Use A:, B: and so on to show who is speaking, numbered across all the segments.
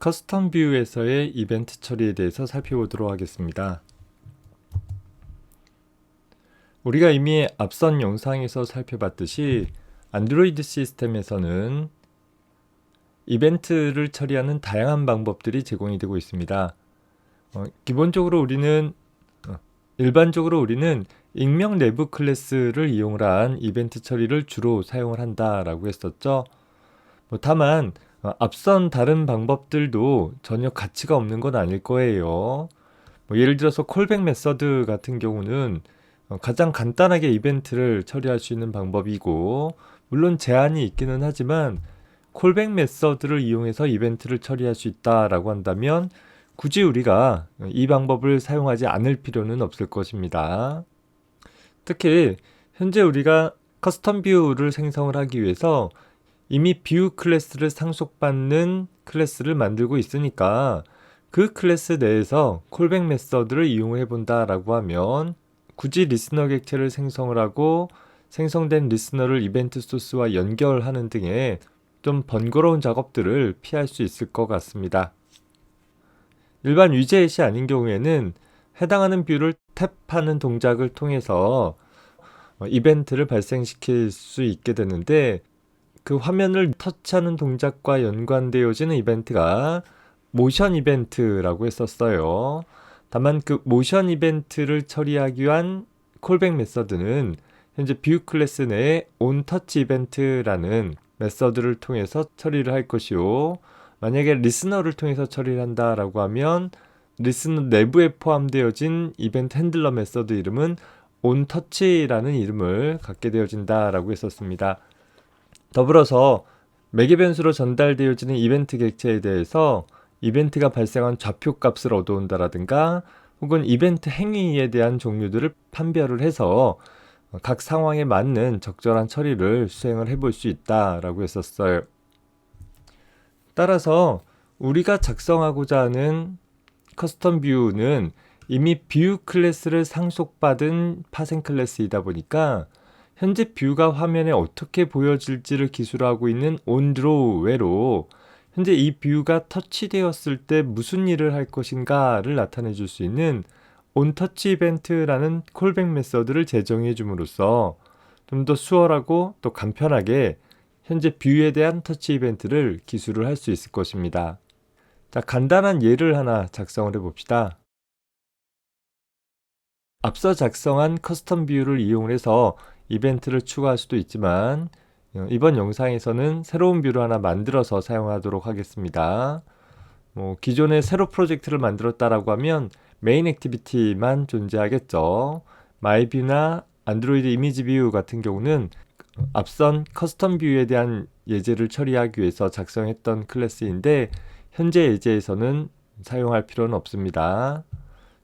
A: 커스텀 뷰에서의 이벤트 처리에 대해서 살펴보도록 하겠습니다. 우리가 이미 앞선 영상에서 살펴봤듯이 안드로이드 시스템에서는 이벤트를 처리하는 다양한 방법들이 제공이 되고 있습니다. 일반적으로 우리는 익명 내부 클래스를 이용을 한 이벤트 처리를 주로 사용을 한다라고 했었죠. 다만 앞선 다른 방법들도 전혀 가치가 없는 건 아닐 거예요. 예를 들어서 콜백 메서드 같은 경우는 가장 간단하게 이벤트를 처리할 수 있는 방법이고, 물론 제한이 있기는 하지만 콜백 메서드를 이용해서 이벤트를 처리할 수 있다라고 한다면 굳이 우리가 이 방법을 사용하지 않을 필요는 없을 것입니다. 특히 현재 우리가 커스텀 뷰를 생성을 하기 위해서 이미 뷰 클래스를 상속받는 클래스를 만들고 있으니까 그 클래스 내에서 콜백 메서드를 이용해 본다라고 하면 굳이 리스너 객체를 생성을 하고 생성된 리스너를 이벤트 소스와 연결하는 등의 좀 번거로운 작업들을 피할 수 있을 것 같습니다. 일반 위젯이 아닌 경우에는 해당하는 뷰를 탭하는 동작을 통해서 이벤트를 발생시킬 수 있게 되는데, 그 화면을 터치하는 동작과 연관되어지는 이벤트가 모션 이벤트라고 했었어요. 다만 그 모션 이벤트를 처리하기 위한 콜백 메서드는 현재 뷰 클래스 내에 온터치 이벤트라는 메서드를 통해서 처리를 할 것이요, 만약에 리스너를 통해서 처리를 한다라고 하면 리스너 내부에 포함되어진 이벤트 핸들러 메서드 이름은 온터치라는 이름을 갖게 되어진다라고 했었습니다. 더불어서 매개 변수로 전달되어지는 이벤트 객체에 대해서 이벤트가 발생한 좌표 값을 얻어온다라든가 혹은 이벤트 행위에 대한 종류들을 판별을 해서 각 상황에 맞는 적절한 처리를 수행을 해볼 수 있다라고 했었어요. 따라서 우리가 작성하고자 하는 커스텀 뷰는 이미 뷰 클래스를 상속받은 파생 클래스이다 보니까 현재 뷰가 화면에 어떻게 보여질지를 기술하고 있는 온드로우 외로 현재 이 뷰가 터치되었을 때 무슨 일을 할 것인가를 나타내 줄 수 있는 온터치 이벤트라는 콜백 메서드를 제정해 줌으로써 좀 더 수월하고 또 간편하게 현재 뷰에 대한 터치 이벤트를 기술을 할 수 있을 것입니다. 자, 간단한 예를 하나 작성을 해봅시다. 앞서 작성한 커스텀 뷰를 이용해서 이벤트를 추가할 수도 있지만 이번 영상에서는 새로운 뷰를 하나 만들어서 사용하도록 하겠습니다. 기존에 새로 프로젝트를 만들었다라고 하면 메인 액티비티만 존재하겠죠. 마이뷰나 안드로이드 이미지 뷰 같은 경우는 앞선 커스텀 뷰에 대한 예제를 처리하기 위해서 작성했던 클래스인데 현재 예제에서는 사용할 필요는 없습니다.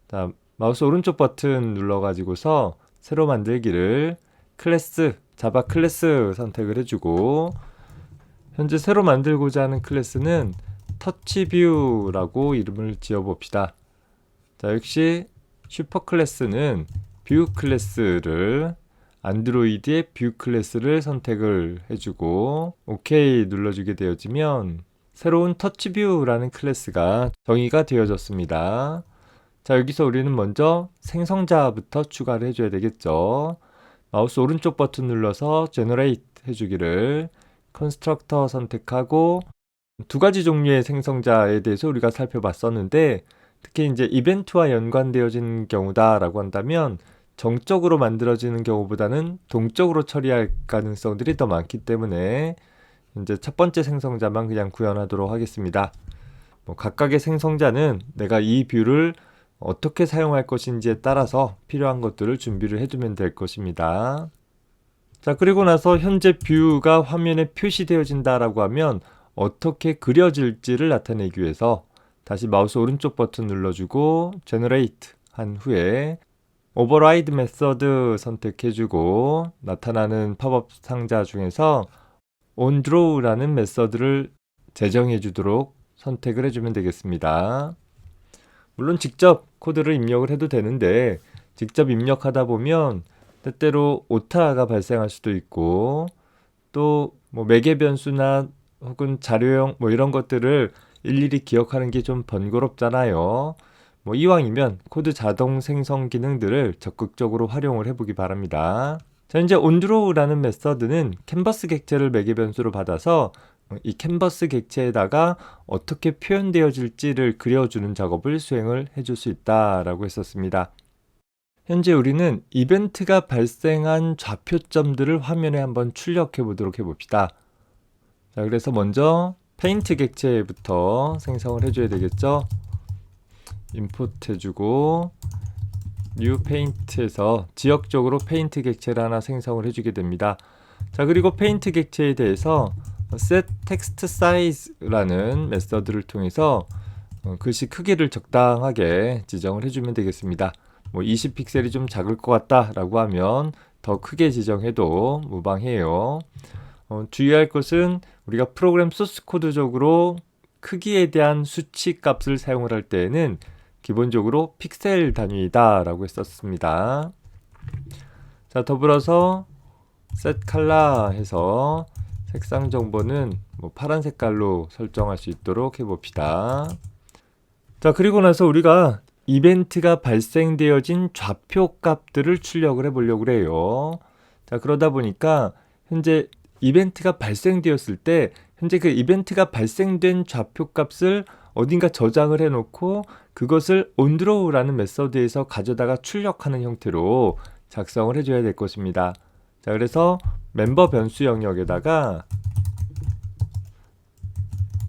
A: 자, 마우스 오른쪽 버튼 눌러가지고서 새로 만들기를 클래스, 자바 클래스 선택을 해주고, 현재 새로 만들고자 하는 클래스는 터치뷰라고 이름을 지어봅시다. 자, 역시 슈퍼 클래스는 뷰 클래스를 안드로이드의 뷰 클래스를 선택을 해주고 OK 눌러주게 되어지면 새로운 터치뷰라는 클래스가 정의가 되어졌습니다. 자, 여기서 우리는 먼저 생성자부터 추가를 해줘야 되겠죠. 마우스 오른쪽 버튼 눌러서 Generate 해주기를 컨스트럭터 선택하고, 두 가지 종류의 생성자에 대해서 우리가 살펴봤었는데 특히 이제 이벤트와 연관되어진 경우다라고 한다면 정적으로 만들어지는 경우보다는 동적으로 처리할 가능성들이 더 많기 때문에 이제 첫 번째 생성자만 그냥 구현하도록 하겠습니다. 각각의 생성자는 내가 이 뷰를 어떻게 사용할 것인지에 따라서 필요한 것들을 준비를 해두면 될 것입니다. 자, 그리고 나서 현재 뷰가 화면에 표시되어진다라고 하면 어떻게 그려질지를 나타내기 위해서 다시 마우스 오른쪽 버튼 눌러주고 Generate 한 후에 Override 메서드 선택해주고 나타나는 팝업 상자 중에서 onDraw라는 메서드를 제정해 주도록 선택을 해주면 되겠습니다. 물론 직접 코드를 입력을 해도 되는데 직접 입력하다 보면 때때로 오타가 발생할 수도 있고 또 매개 변수나 혹은 자료형 이런 것들을 일일이 기억하는 게 좀 번거롭잖아요. 이왕이면 코드 자동 생성 기능들을 적극적으로 활용을 해보기 바랍니다. 자, 이제 onDraw라는 메서드는 캔버스 객체를 매개 변수로 받아서 이 캔버스 객체에다가 어떻게 표현되어질지를 그려주는 작업을 수행을 해줄 수 있다라고 했었습니다. 현재 우리는 이벤트가 발생한 좌표점들을 화면에 한번 출력해 보도록 해봅시다. 자, 그래서 먼저 페인트 객체부터 생성을 해줘야 되겠죠. 임포트 해주고 뉴 페인트에서 지역적으로 페인트 객체를 하나 생성을 해주게 됩니다. 자, 그리고 페인트 객체에 대해서 set text size라는 메서드를 통해서 글씨 크기를 적당하게 지정을 해주면 되겠습니다. 20픽셀이 좀 작을 것 같다 라고 하면 더 크게 지정해도 무방해요. 주의할 것은 우리가 프로그램 소스 코드적으로 크기에 대한 수치 값을 사용을 할 때에는 기본적으로 픽셀 단위이다 라고 했었습니다. 자, 더불어서 set color 해서 색상 정보는 파란 색깔로 설정할 수 있도록 해봅시다. 자, 그리고 나서 우리가 이벤트가 발생되어진 좌표 값들을 출력을 해보려고 해요. 자, 그러다 보니까 현재 이벤트가 발생되었을 때 현재 그 이벤트가 발생된 좌표 값을 어딘가 저장을 해놓고 그것을 onDraw라는 메서드에서 가져다가 출력하는 형태로 작성을 해줘야 될 것입니다. 자, 그래서 멤버 변수 영역에다가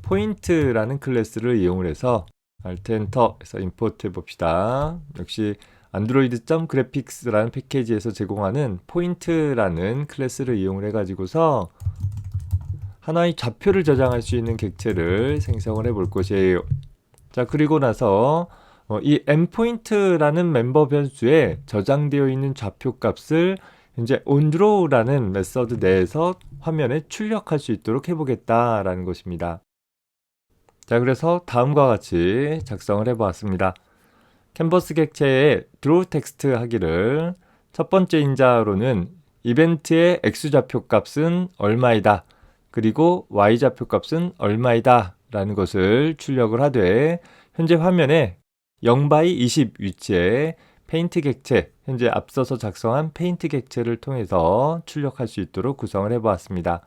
A: 포인트라는 클래스를 이용을 해서 Alt 엔터 해서 임포트 해봅시다. 역시 android.graphics라는 패키지에서 제공하는 포인트라는 클래스를 이용을 해가지고서 하나의 좌표를 저장할 수 있는 객체를 생성을 해볼 것이에요. 자, 그리고 나서 이 endpoint라는 멤버 변수에 저장되어 있는 좌표 값을 이제 onDraw라는 메서드 내에서 화면에 출력할 수 있도록 해보겠다라는 것입니다. 자, 그래서 다음과 같이 작성을 해보았습니다. 캔버스 객체에 draw text 하기를 첫 번째 인자로는 이벤트의 x좌표 값은 얼마이다. 그리고 y좌표 값은 얼마이다 라는 것을 출력을 하되 현재 화면에 0x20 위치에 페인트 객체, 현재 앞서서 작성한 페인트 객체를 통해서 출력할 수 있도록 구성을 해보았습니다.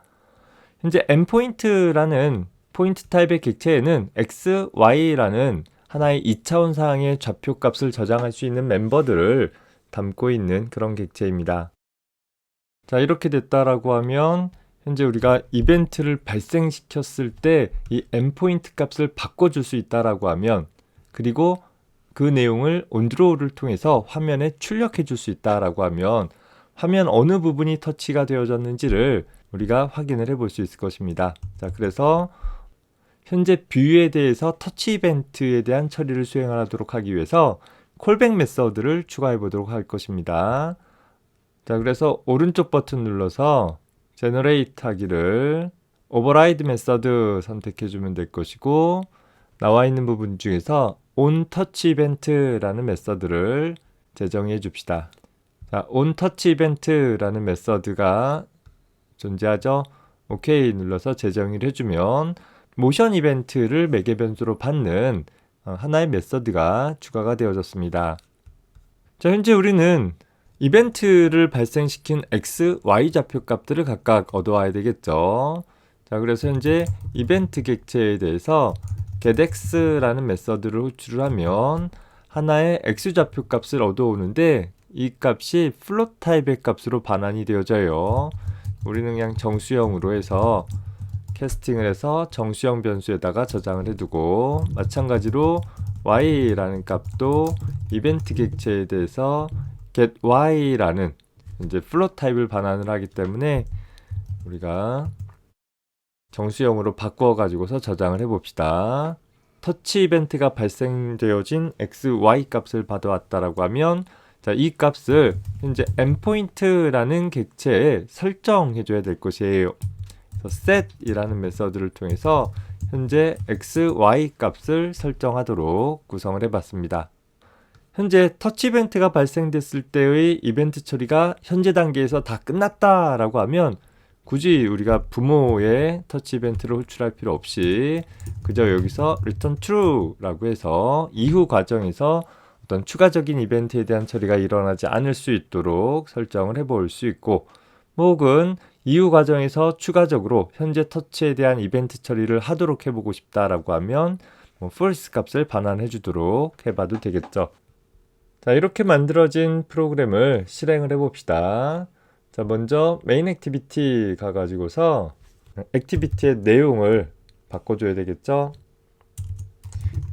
A: 현재 endpoint라는 포인트 타입의 객체에는 x, y라는 하나의 2차원 상의 좌표 값을 저장할 수 있는 멤버들을 담고 있는 그런 객체입니다. 자, 이렇게 됐다라고 하면 현재 우리가 이벤트를 발생시켰을 때 이 endpoint 값을 바꿔줄 수 있다라고 하면 그리고 그 내용을 onDraw를 통해서 화면에 출력해 줄 수 있다라고 하면 화면 어느 부분이 터치가 되어졌는지를 우리가 확인을 해볼 수 있을 것입니다. 자, 그래서 현재 뷰에 대해서 터치 이벤트에 대한 처리를 수행하도록 하기 위해서 콜백 메서드를 추가해 보도록 할 것입니다. 자, 그래서 오른쪽 버튼 눌러서 generate 하기를 override 메서드 선택해 주면 될 것이고 나와 있는 부분 중에서 onTouchEvent라는 메서드를 제정해 줍시다. 자, onTouchEvent라는 메서드가 존재하죠. 오케이 눌러서 제정을 해주면 모션 이벤트를 매개 변수로 받는 하나의 메서드가 추가가 되어졌습니다. 자, 현재 우리는 이벤트를 발생시킨 x, y 좌표 값들을 각각 얻어와야 되겠죠. 자, 그래서 현재 이벤트 객체에 대해서 getX라는 메서드를 호출을 하면 하나의 x 좌표 값을 얻어오는데 이 값이 플롯 타입의 값으로 반환이 되어져요. 우리는 그냥 정수형으로 해서 캐스팅을 해서 정수형 변수에다가 저장을 해두고 마찬가지로 y라는 값도 이벤트 객체에 대해서 getY라는 이제 플롯 타입을 반환을 하기 때문에 우리가 정수형으로 바꿔 가지고서 저장을 해봅시다. 터치 이벤트가 발생되어진 x, y 값을 받아왔다라고 하면 자, 이 값을 현재 endpoint라는 객체에 설정해줘야 될 것이에요. set이라는 메서드를 통해서 현재 x, y 값을 설정하도록 구성을 해봤습니다. 현재 터치 이벤트가 발생됐을 때의 이벤트 처리가 현재 단계에서 다 끝났다라고 하면 굳이 우리가 부모의 터치 이벤트를 호출할 필요 없이 그저 여기서 return true라고 해서 이후 과정에서 어떤 추가적인 이벤트에 대한 처리가 일어나지 않을 수 있도록 설정을 해볼 수 있고, 혹은 이후 과정에서 추가적으로 현재 터치에 대한 이벤트 처리를 하도록 해보고 싶다라고 하면 false 값을 반환해 주도록 해봐도 되겠죠. 자, 이렇게 만들어진 프로그램을 실행을 해봅시다. 자, 먼저 메인 액티비티 가가지고서 액티비티의 내용을 바꿔줘야 되겠죠.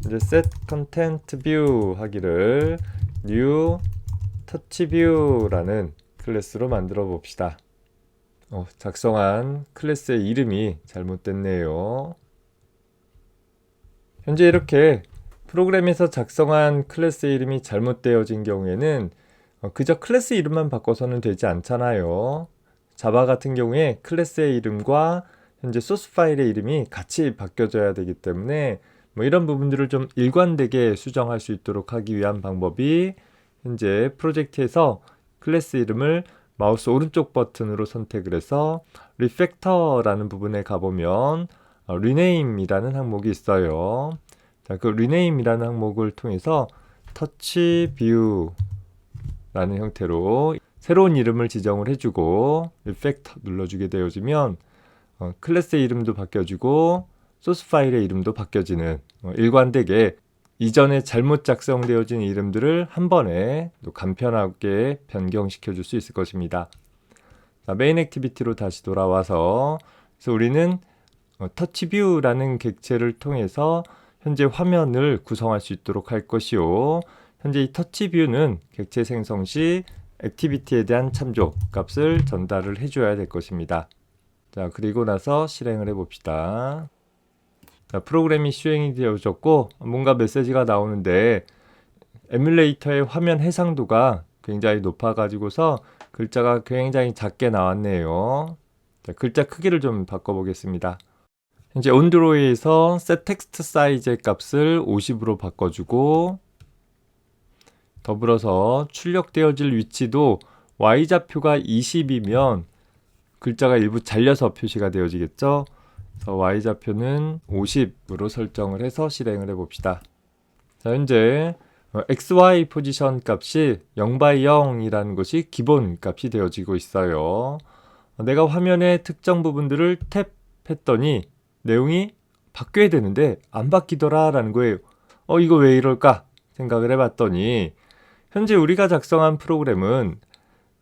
A: 이제 set content view 하기를 new touch view라는 클래스로 만들어 봅시다. 작성한 클래스의 이름이 잘못됐네요. 현재 이렇게 프로그램에서 작성한 클래스의 이름이 잘못되어진 경우에는 그저 클래스 이름만 바꿔서는 되지 않잖아요. 자바 같은 경우에 클래스의 이름과 현재 소스 파일의 이름이 같이 바뀌어져야 되기 때문에 이런 부분들을 좀 일관되게 수정할 수 있도록 하기 위한 방법이 현재 프로젝트에서 클래스 이름을 마우스 오른쪽 버튼으로 선택을 해서 리팩터라는 부분에 가보면 rename이라는 항목이 있어요. 자, 그 rename이라는 항목을 통해서 touch view라는 형태로 새로운 이름을 지정을 해주고 리팩터 눌러주게 되어지면 클래스의 이름도 바뀌어지고 소스 파일의 이름도 바뀌어지는 일관되게 이전에 잘못 작성되어진 이름들을 한 번에 또 간편하게 변경시켜 줄 수 있을 것입니다. 자, 메인 액티비티로 다시 돌아와서 그래서 우리는 터치 뷰라는 객체를 통해서 현재 화면을 구성할 수 있도록 할 것이요. 현재 이 터치 뷰는 객체 생성 시 액티비티에 대한 참조 값을 전달을 해줘야 될 것입니다. 자, 그리고 나서 실행을 해봅시다. 자, 프로그램이 수행이 되어졌고 뭔가 메시지가 나오는데 에뮬레이터의 화면 해상도가 굉장히 높아가지고서 글자가 굉장히 작게 나왔네요. 자, 글자 크기를 좀 바꿔보겠습니다. 현재 온드로이에서 set text size 값을 50으로 바꿔주고 더불어서 출력되어질 위치도 Y좌표가 20이면 글자가 일부 잘려서 표시가 되어지겠죠. 그래서 Y좌표는 50으로 설정을 해서 실행을 해봅시다. 자, 현재 XY 포지션 값이 0x0이라는 것이 기본 값이 되어지고 있어요. 내가 화면의 특정 부분들을 탭했더니 내용이 바뀌어야 되는데 안 바뀌더라 라는 거예요. 이거 왜 이럴까 생각을 해봤더니 현재 우리가 작성한 프로그램은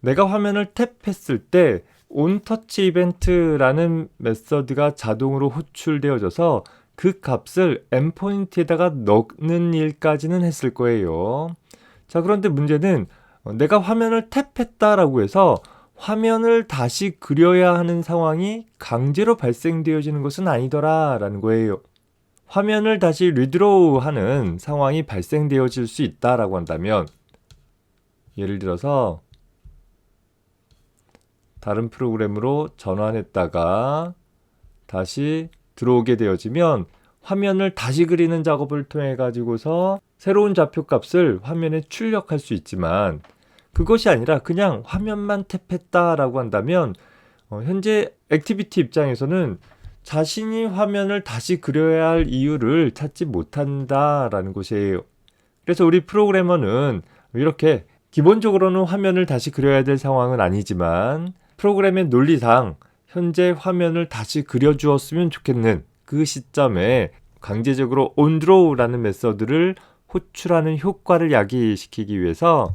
A: 내가 화면을 탭했을 때 onTouch 이벤트라는 메서드가 자동으로 호출되어져서 그 값을 endpoint에다가 넣는 일까지는 했을 거예요. 자, 그런데 문제는 내가 화면을 탭했다라고 해서 화면을 다시 그려야 하는 상황이 강제로 발생되어지는 것은 아니더라 라는 거예요. 화면을 다시 리드로우 하는 상황이 발생되어질 수 있다라고 한다면 예를 들어서 다른 프로그램으로 전환했다가 다시 들어오게 되어지면 화면을 다시 그리는 작업을 통해 가지고서 새로운 좌표 값을 화면에 출력할 수 있지만 그것이 아니라 그냥 화면만 탭했다라고 한다면 현재 액티비티 입장에서는 자신이 화면을 다시 그려야 할 이유를 찾지 못한다라는 것이에요. 그래서 우리 프로그래머는 이렇게 기본적으로는 화면을 다시 그려야 될 상황은 아니지만 프로그램의 논리상 현재 화면을 다시 그려주었으면 좋겠는 그 시점에 강제적으로 onDraw라는 메서드를 호출하는 효과를 야기시키기 위해서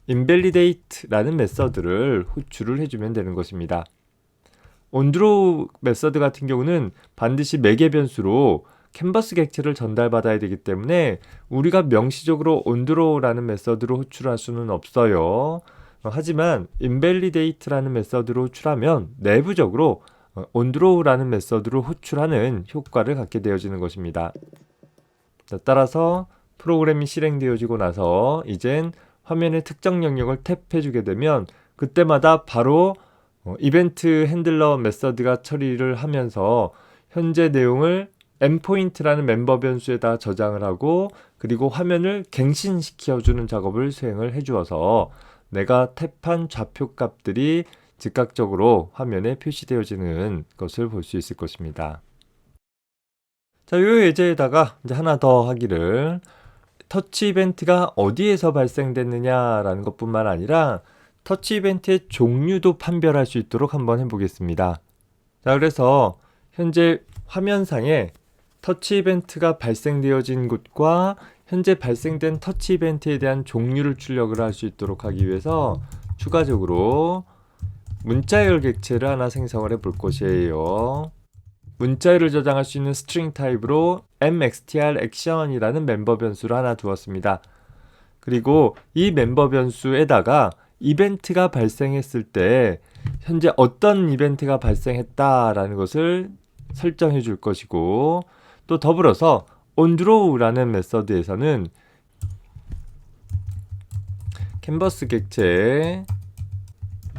A: invalidate라는 메서드를 호출을 해주면 되는 것입니다. onDraw 메서드 같은 경우는 반드시 매개 변수로 캔버스 객체를 전달받아야 되기 때문에 우리가 명시적으로 onDraw라는 메서드로 호출할 수는 없어요. 하지만 invalidate라는 메서드로 호출하면 내부적으로 onDraw라는 메서드로 호출하는 효과를 갖게 되어지는 것입니다. 자, 따라서 프로그램이 실행되어지고 나서 이젠 화면의 특정 영역을 탭해주게 되면 그때마다 바로 이벤트 핸들러 메서드가 처리를 하면서 현재 내용을 endpoint라는 멤버 변수에다 저장을 하고 그리고 화면을 갱신시켜주는 작업을 수행을 해주어서 내가 탭한 좌표 값들이 즉각적으로 화면에 표시되어지는 것을 볼 수 있을 것입니다. 자, 요 예제에다가 이제 하나 더 하기를, 터치 이벤트가 어디에서 발생됐느냐라는 것뿐만 아니라 터치 이벤트의 종류도 판별할 수 있도록 한번 해보겠습니다. 자, 그래서 현재 화면상에 터치 이벤트가 발생되어진 곳과 현재 발생된 터치 이벤트에 대한 종류를 출력을 할 수 있도록 하기 위해서 추가적으로 문자열 객체를 하나 생성을 해볼 것이에요. 문자열을 저장할 수 있는 스트링 타입으로 mxtr action이라는 멤버 변수를 하나 두었습니다. 그리고 이 멤버 변수에다가 이벤트가 발생했을 때 현재 어떤 이벤트가 발생했다라는 것을 설정해 줄 것이고, 또 더불어서 onDraw라는 메서드에서는 캔버스 객체에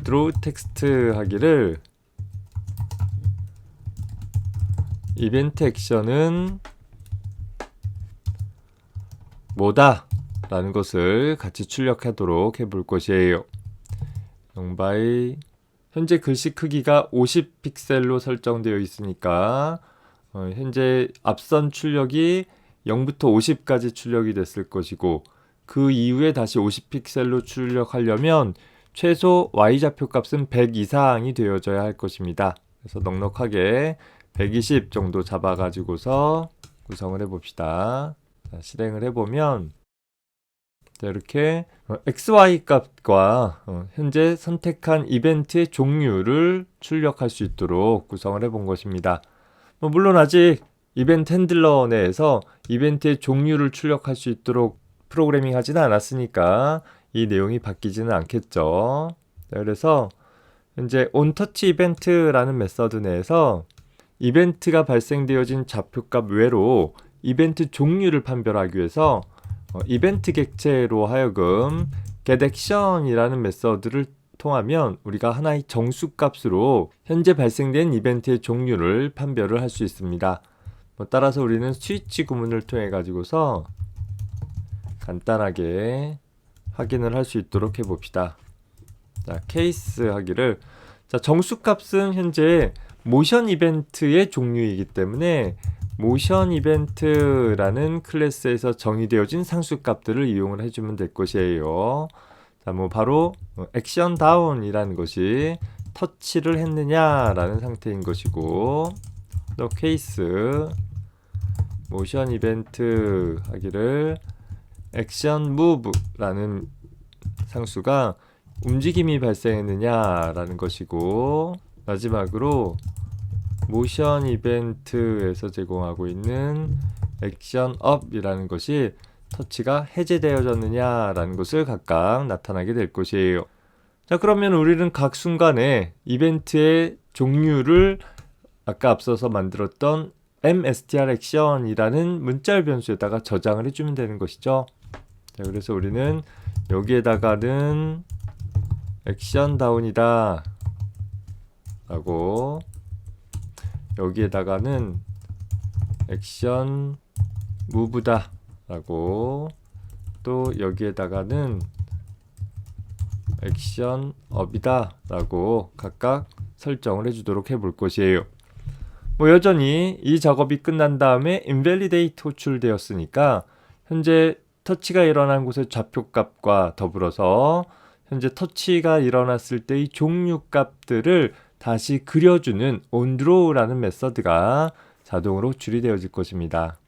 A: draw 텍스트 하기를 이벤트 액션은 뭐다 라는 것을 같이 출력하도록 해볼 것이에요. 0by 현재 글씨 크기가 50픽셀로 설정되어 있으니까 현재 앞선 출력이 0부터 50까지 출력이 됐을 것이고, 그 이후에 다시 50픽셀로 출력하려면 최소 y좌표 값은 100 이상이 되어져야 할 것입니다. 그래서 넉넉하게 120 정도 잡아가지고서 구성을 해봅시다. 자, 실행을 해보면 자, 이렇게 XY 값과 현재 선택한 이벤트의 종류를 출력할 수 있도록 구성을 해본 것입니다. 물론 아직 이벤트 핸들러 내에서 이벤트의 종류를 출력할 수 있도록 프로그래밍 하지는 않았으니까 이 내용이 바뀌지는 않겠죠. 자, 그래서 현재 onTouchEvent라는 메서드 내에서 이벤트가 발생되어진 좌표값 외로 이벤트 종류를 판별하기 위해서 이벤트 객체로 하여금 getAction이라는 메서드를 통하면 우리가 하나의 정수값으로 현재 발생된 이벤트의 종류를 판별을 할 수 있습니다. 따라서 우리는 스위치 구문을 통해 가지고서 간단하게 확인을 할 수 있도록 해봅시다. 자, 케이스 하기를, 자, 정수값은 현재 모션 이벤트의 종류이기 때문에 모션 이벤트라는 클래스에서 정의되어진 상수값들을 이용을 해주면 될 것이에요. 자, 바로 액션 다운이라는 것이 터치를 했느냐라는 상태인 것이고, 또 케이스 모션 이벤트 하기를 액션 무브라는 상수가 움직임이 발생했느냐라는 것이고, 마지막으로 모션 이벤트에서 제공하고 있는 액션 업이라는 것이 터치가 해제되어졌느냐라는 것을 각각 나타나게 될 것이에요. 자, 그러면 우리는 각 순간에 이벤트의 종류를 아까 앞서서 만들었던 mstr action이라는 문자열 변수에다가 저장을 해주면 되는 것이죠. 자, 그래서 우리는 여기에다가는 액션 다운이다 라고, 여기에다가는 액션 무브다 라고, 또 여기에다가는 액션 업이다 라고 각각 설정을 해주도록 해볼 것이에요. 여전히 이 작업이 끝난 다음에 invalidate 호출되었으니까 현재 터치가 일어난 곳의 좌표값과 더불어서 현재 터치가 일어났을 때의 종류 값들을 다시 그려주는 onDraw라는 메서드가 자동으로 출이되어질 것입니다.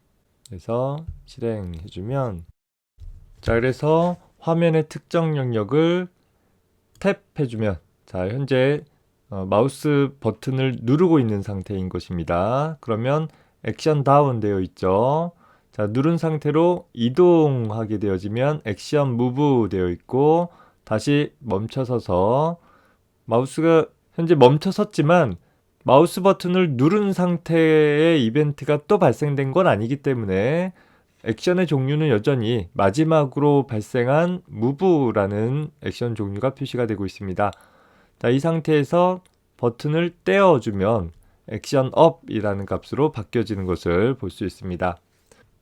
A: 그래서 실행해주면, 자, 그래서 화면의 특정 영역을 탭해주면, 자, 현재 마우스 버튼을 누르고 있는 상태인 것입니다. 그러면 액션 다운 되어 있죠. 자, 누른 상태로 이동하게 되어지면 액션 무브 되어 있고, 다시 멈춰서서 마우스가 현재 멈춰섰지만 마우스 버튼을 누른 상태의 이벤트가 또 발생된 건 아니기 때문에 액션의 종류는 여전히 마지막으로 발생한 move라는 액션 종류가 표시가 되고 있습니다. 자, 이 상태에서 버튼을 떼어주면 액션 up이라는 값으로 바뀌어지는 것을 볼 수 있습니다.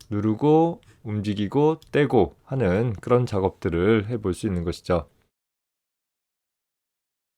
A: 누르고 움직이고 떼고 하는 그런 작업들을 해볼 수 있는 것이죠.